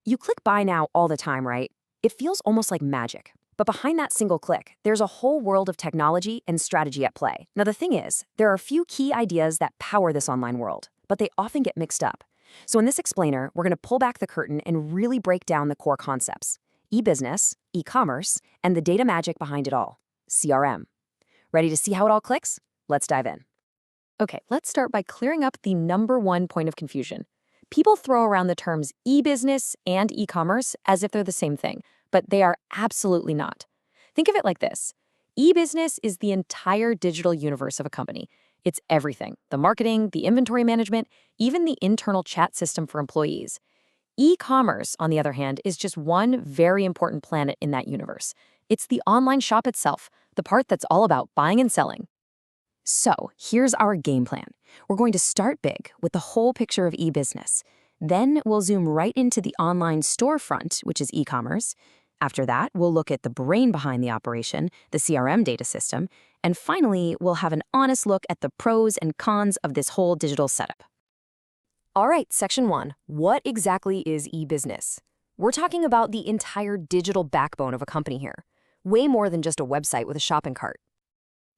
You click buy now all the time, right? It feels almost like magic. But behind that single click, there's a whole world of technology and strategy at play. Now, the thing is, there are a few key ideas that power this online world, but they often get mixed up. So in this explainer, we're going to pull back the curtain and really break down the core concepts: e-business, e-commerce, and the data magic behind it all: CRM. Ready to see how it all clicks? Let's dive in. Okay, let's start by clearing up the number one point of confusion. People throw around the terms e-business and e-commerce as if they're the same thing, but they are absolutely not. Think of it like this. E-business is the entire digital universe of a company. It's everything: the marketing, the inventory management, even the internal chat system for employees. E-commerce, on the other hand, is just one very important planet in that universe. It's the online shop itself, the part that's all about buying and selling. So here's our game plan. We're going to start big with the whole picture of e-business. Then we'll zoom right into the online storefront, which is e-commerce. After that, we'll look at the brain behind the operation, the CRM data system. And finally, we'll have an honest look at the pros and cons of this whole digital setup. All right, section one. What exactly is e-business? We're talking about the entire digital backbone of a company here. Way more than just a website with a shopping cart.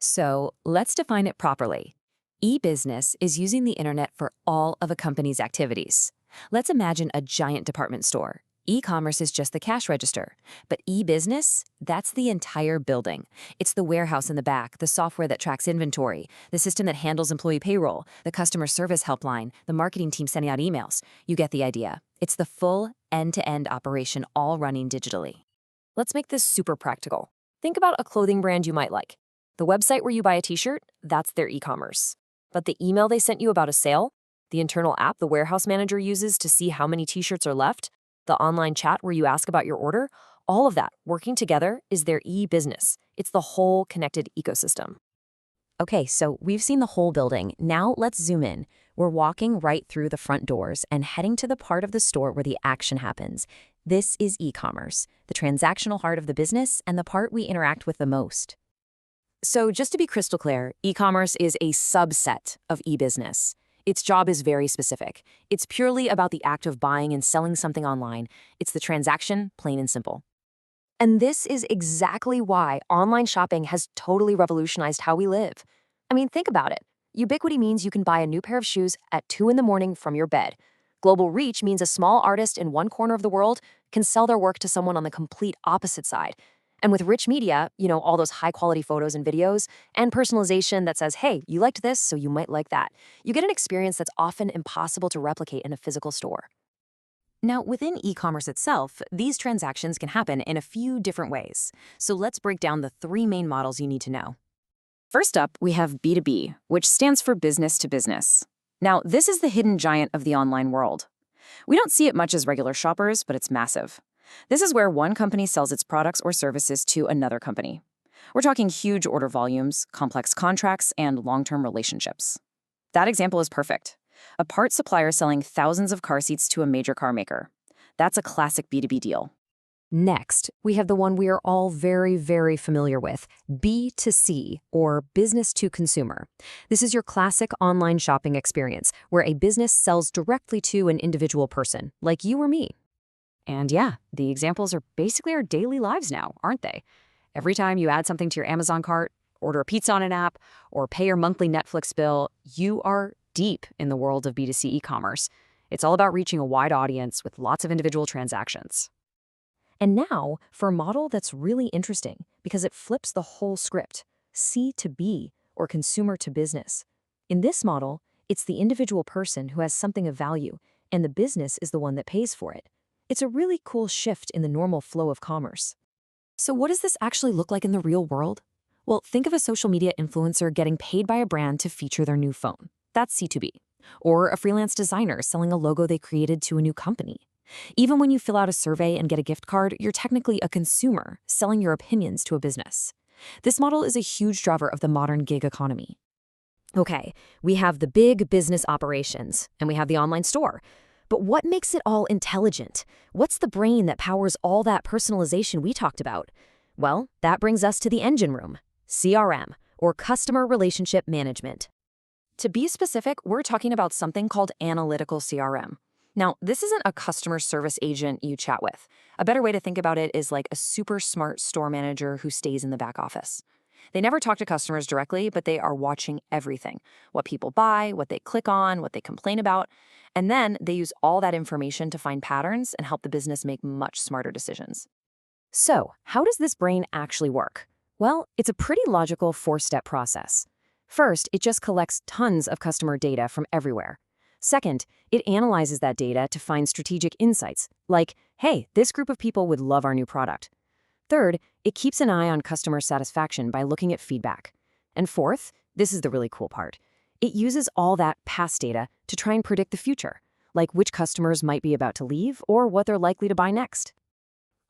So let's define it properly. E-business is using the internet for all of a company's activities. Let's imagine a giant department store. E-commerce is just the cash register. But e-business, that's the entire building. It's the warehouse in the back, the software that tracks inventory, the system that handles employee payroll, the customer service helpline, the marketing team sending out emails. You get the idea. It's the full end-to-end operation all running digitally. Let's make this super practical. Think about a clothing brand you might like. The website where you buy a t-shirt, that's their e-commerce. But the email they sent you about a sale, the internal app the warehouse manager uses to see how many t-shirts are left, the online chat where you ask about your order, all of that working together is their e-business. It's the whole connected ecosystem. Okay, so we've seen the whole building. Now let's zoom in. We're walking right through the front doors and heading to the part of the store where the action happens. This is e-commerce, the transactional heart of the business and the part we interact with the most. So just to be crystal clear, e-commerce is a subset of e-business. Its job is very specific. It's purely about the act of buying and selling something online. It's the transaction, plain and simple. And this is exactly why online shopping has totally revolutionized how we live. I mean, think about it. Ubiquity means you can buy a new pair of shoes at 2 in the morning from your bed. Global reach means a small artist in one corner of the world can sell their work to someone on the complete opposite side. And with rich media, all those high-quality photos and videos, and personalization that says, hey, you liked this, so you might like that, you get an experience that's often impossible to replicate in a physical store. Now, within e-commerce itself, these transactions can happen in a few different ways. So let's break down the 3 main models you need to know. First up, we have B2B, which stands for business to business. Now, this is the hidden giant of the online world. We don't see it much as regular shoppers, but it's massive. This is where one company sells its products or services to another company. We're talking huge order volumes, complex contracts, and long-term relationships. That example is perfect. A parts supplier selling thousands of car seats to a major car maker. That's a classic B2B deal. Next, we have the one we are all very, very familiar with, B2C, or business to consumer. This is your classic online shopping experience, where a business sells directly to an individual person, like you or me. And yeah, the examples are basically our daily lives now, aren't they? Every time you add something to your Amazon cart, order a pizza on an app, or pay your monthly Netflix bill, you are deep in the world of B2C e-commerce. It's all about reaching a wide audience with lots of individual transactions. And now for a model that's really interesting because it flips the whole script, C to B, or consumer to business. In this model, it's the individual person who has something of value, and the business is the one that pays for it. It's a really cool shift in the normal flow of commerce. So what does this actually look like in the real world? Well, think of a social media influencer getting paid by a brand to feature their new phone. That's C2B. Or a freelance designer selling a logo they created to a new company. Even when you fill out a survey and get a gift card, you're technically a consumer selling your opinions to a business. This model is a huge driver of the modern gig economy. Okay, we have the big business operations, and we have the online store. But what makes it all intelligent? What's the brain that powers all that personalization we talked about? Well, that brings us to the engine room, CRM, or Customer Relationship Management. To be specific, we're talking about something called Analytical CRM. Now, this isn't a customer service agent you chat with. A better way to think about it is like a super smart store manager who stays in the back office. They never talk to customers directly, but they are watching everything: what people buy, what they click on, what they complain about. And then they use all that information to find patterns and help the business make much smarter decisions. So, how does this brain actually work? Well, it's a pretty logical four-step process. First, it just collects tons of customer data from everywhere. Second, it analyzes that data to find strategic insights, like, hey, this group of people would love our new product. Third, it keeps an eye on customer satisfaction by looking at feedback. And fourth, this is the really cool part, it uses all that past data to try and predict the future, like which customers might be about to leave or what they're likely to buy next.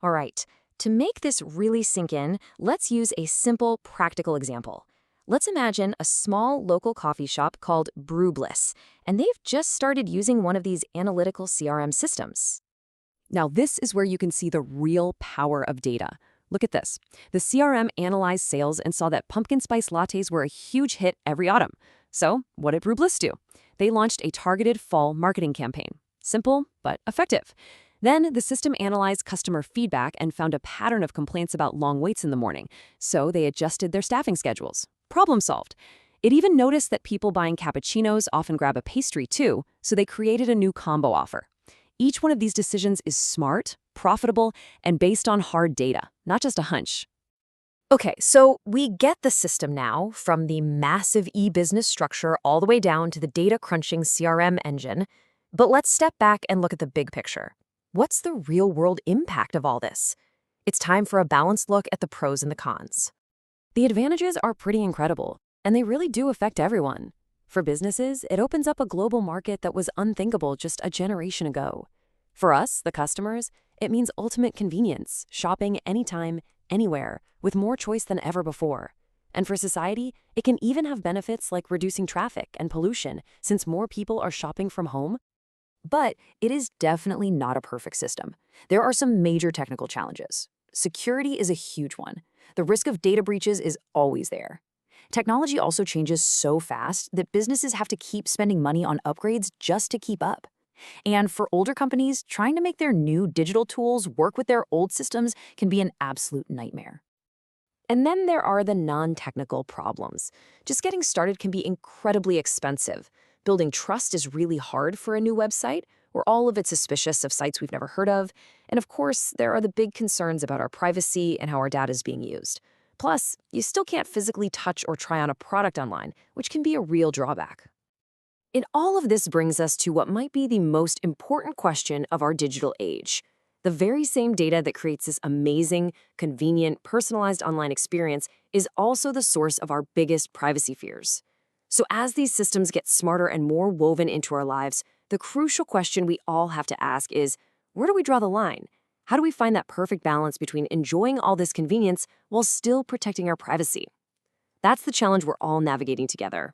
All right, to make this really sink in, let's use a simple, practical example. Let's imagine a small local coffee shop called Brew Bliss, and they've just started using one of these analytical CRM systems. Now, this is where you can see the real power of data. Look at this. The CRM analyzed sales and saw that pumpkin spice lattes were a huge hit every autumn. So, what did Brew Bliss do? They launched a targeted fall marketing campaign. Simple, but effective. Then, the system analyzed customer feedback and found a pattern of complaints about long waits in the morning. So, they adjusted their staffing schedules. Problem solved. It even noticed that people buying cappuccinos often grab a pastry too, so they created a new combo offer. Each one of these decisions is smart, profitable, and based on hard data, not just a hunch. Okay, so we get the system now, from the massive e-business structure all the way down to the data-crunching CRM engine. But let's step back and look at the big picture. What's the real-world impact of all this? It's time for a balanced look at the pros and the cons. The advantages are pretty incredible, and they really do affect everyone. For businesses, it opens up a global market that was unthinkable just a generation ago. For us, the customers, it means ultimate convenience, shopping anytime, anywhere, with more choice than ever before. And for society, it can even have benefits like reducing traffic and pollution, since more people are shopping from home. But it is definitely not a perfect system. There are some major technical challenges. Security is a huge one. The risk of data breaches is always there. Technology also changes so fast that businesses have to keep spending money on upgrades just to keep up. And for older companies, trying to make their new digital tools work with their old systems can be an absolute nightmare. And then there are the non-technical problems. Just getting started can be incredibly expensive. Building trust is really hard for a new website, where all of it's suspicious of sites we've never heard of. And of course, there are the big concerns about our privacy and how our data is being used. Plus, you still can't physically touch or try on a product online, which can be a real drawback. And all of this brings us to what might be the most important question of our digital age. The very same data that creates this amazing, convenient, personalized online experience is also the source of our biggest privacy fears. So as these systems get smarter and more woven into our lives, the crucial question we all have to ask is, where do we draw the line? How do we find that perfect balance between enjoying all this convenience while still protecting our privacy? That's the challenge we're all navigating together.